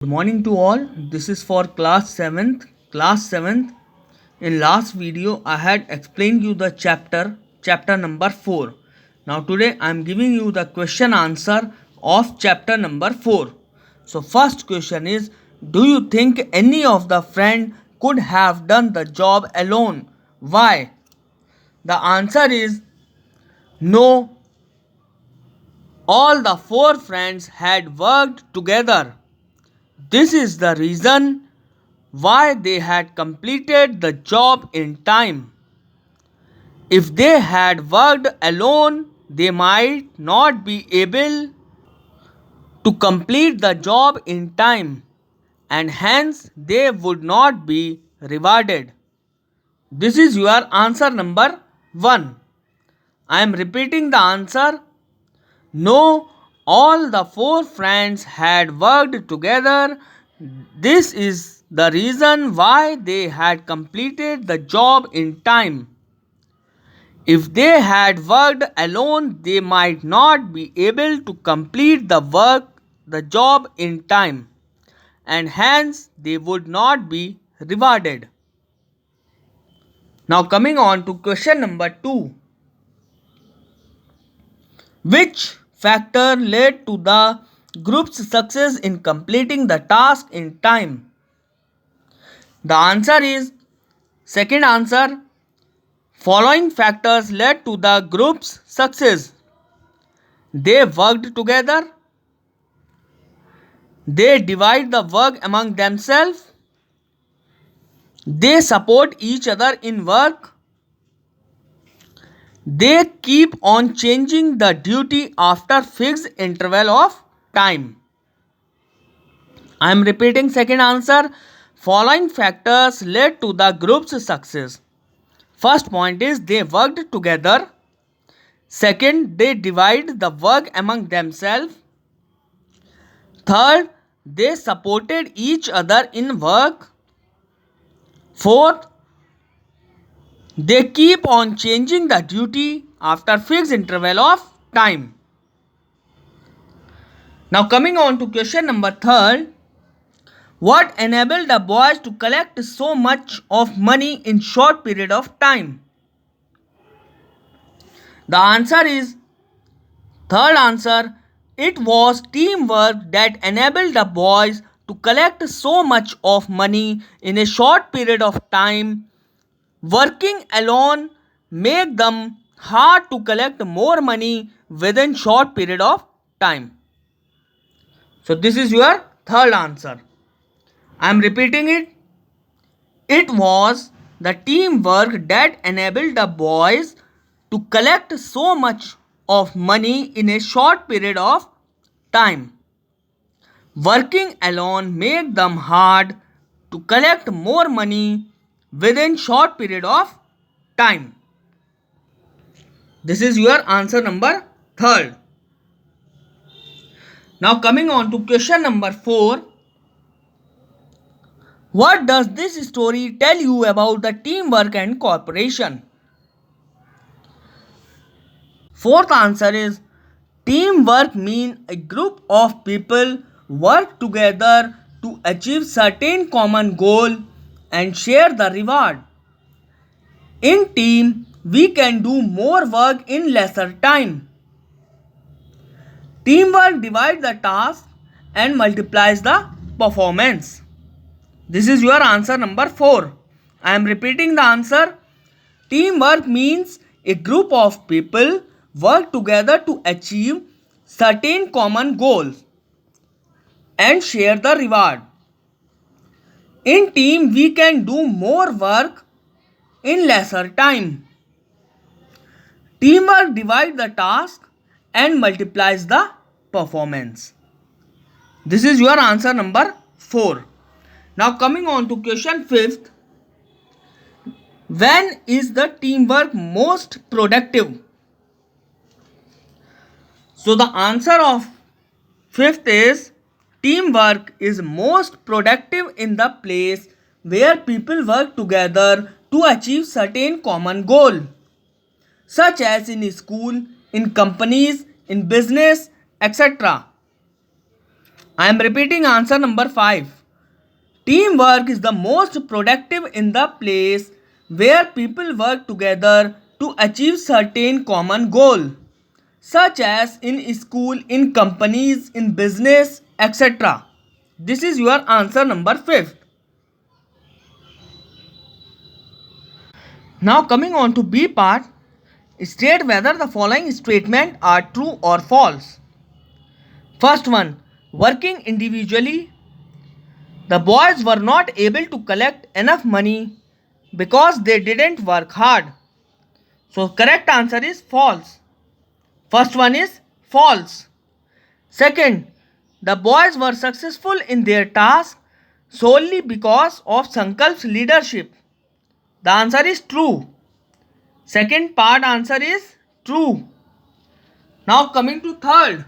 Good morning to all. This is for class 7th. Class 7th. In last video I had explained you the chapter number 4. Now today I am giving you the question answer of chapter number 4. So first question is, do you think any of the friend could have done the job alone? Why? The answer is no. All the four friends had worked together. This is the reason why they had completed the job in time. If they had worked alone, they might not be able to complete the job in time, and hence they would not be rewarded. This is your answer number 1. I am repeating the answer. No, all the four friends had worked together. This is the reason why they had completed the job in time. If they had worked alone, they might not be able to complete the job in time, and hence they would not be rewarded. Now coming on to question number 2. Which factor led to the group's success in completing the task in time? The answer is second answer. Following factors led to the group's success. They worked together. They divide the work among themselves. They support each other in work. They keep on changing the duty after fixed interval of time. I am repeating second answer. Following factors led to the group's success. First point is they worked together. Second, they divide the work among themselves. Third, they supported each other in work. Fourth, they keep on changing the duty after fixed interval of time. Now coming on to question number 3. What enabled the boys to collect so much of money in short period of time? The answer is third answer. It was teamwork that enabled the boys to collect so much of money in a short period of time. Working alone make them hard to collect more money within short period of time. So this is your third answer. I am repeating it. It was the teamwork that enabled the boys to collect so much of money in a short period of time. Working alone make them hard to collect more money within short period of time. This is your answer number 3. Now coming on to question number 4. What does this story tell you about the teamwork and cooperation? Fourth answer is teamwork means a group of people work together to achieve certain common goal and share the reward. In team, we can do more work in lesser time. Teamwork divides the task and multiplies the performance. This is your answer number 4. I am repeating the answer. Teamwork means a group of people work together to achieve certain common goals and share the reward. In team, we can do more work in lesser time. Teamwork divides the task and multiplies the performance. This is your answer number 4. Now coming on to question 5th. When is the teamwork most productive? So the answer of 5th is teamwork is most productive in the place where people work together to achieve certain common goal, such as in school, in companies, in business, etc. I am repeating answer number 5. Teamwork is the most productive in the place where people work together to achieve certain common goal, such as in school, in companies, in business, etc. This is your answer number 5. Now coming on to B part, state whether the following statements are true or false. First one, working individually, the boys were not able to collect enough money because they didn't work hard. So correct answer is false. First one is false. Second, the boys were successful in their task solely because of Sankalp's leadership. The answer is true. Second part answer is true. Now coming to third.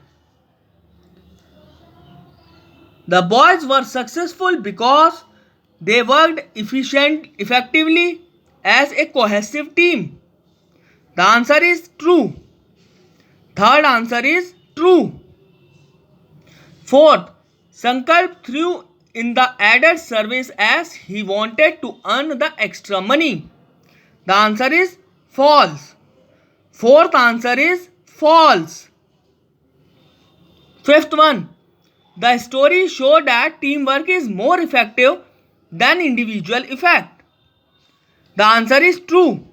The boys were successful because they worked effectively as a cohesive team. The answer is true. Third answer is true. Fourth, Sankalp threw in the added service as he wanted to earn the extra money. The answer is false. Fourth answer is false. Fifth one, the story showed that teamwork is more effective than individual effect. The answer is true.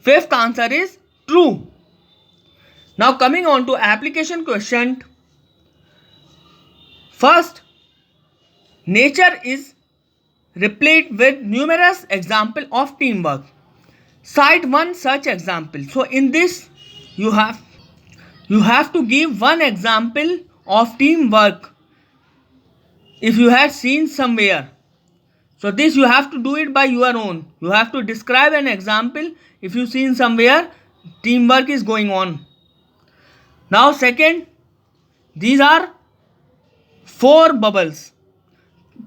Fifth answer is true. Now coming on to application question. First, nature is replete with numerous examples of teamwork. Cite one such example. So in this you have to give one example of teamwork if you have seen somewhere. So this you have to do it by your own. You have to describe an example if you seen somewhere teamwork is going on. Now second, these are 4 bubbles.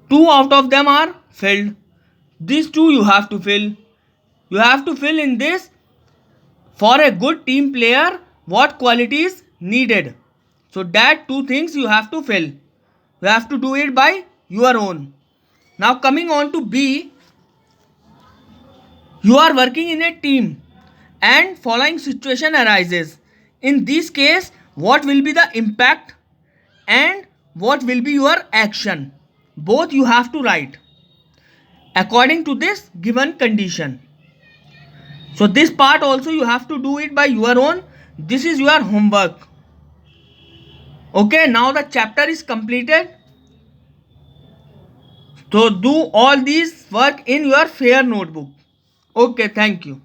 2 out of them are filled. These 2 you have to fill. You have to fill in this for a good team player what qualities needed. So that 2 things you have to fill. You have to do it by your own. Now coming on to B, you are working in a team and following situation arises. In this case, what will be the impact and what will be your action? Both you have to write according to this given condition. So this part also you have to do it by your own. This is your homework. Okay, now the chapter is completed. So do all these work in your fair notebook. Okay, thank you.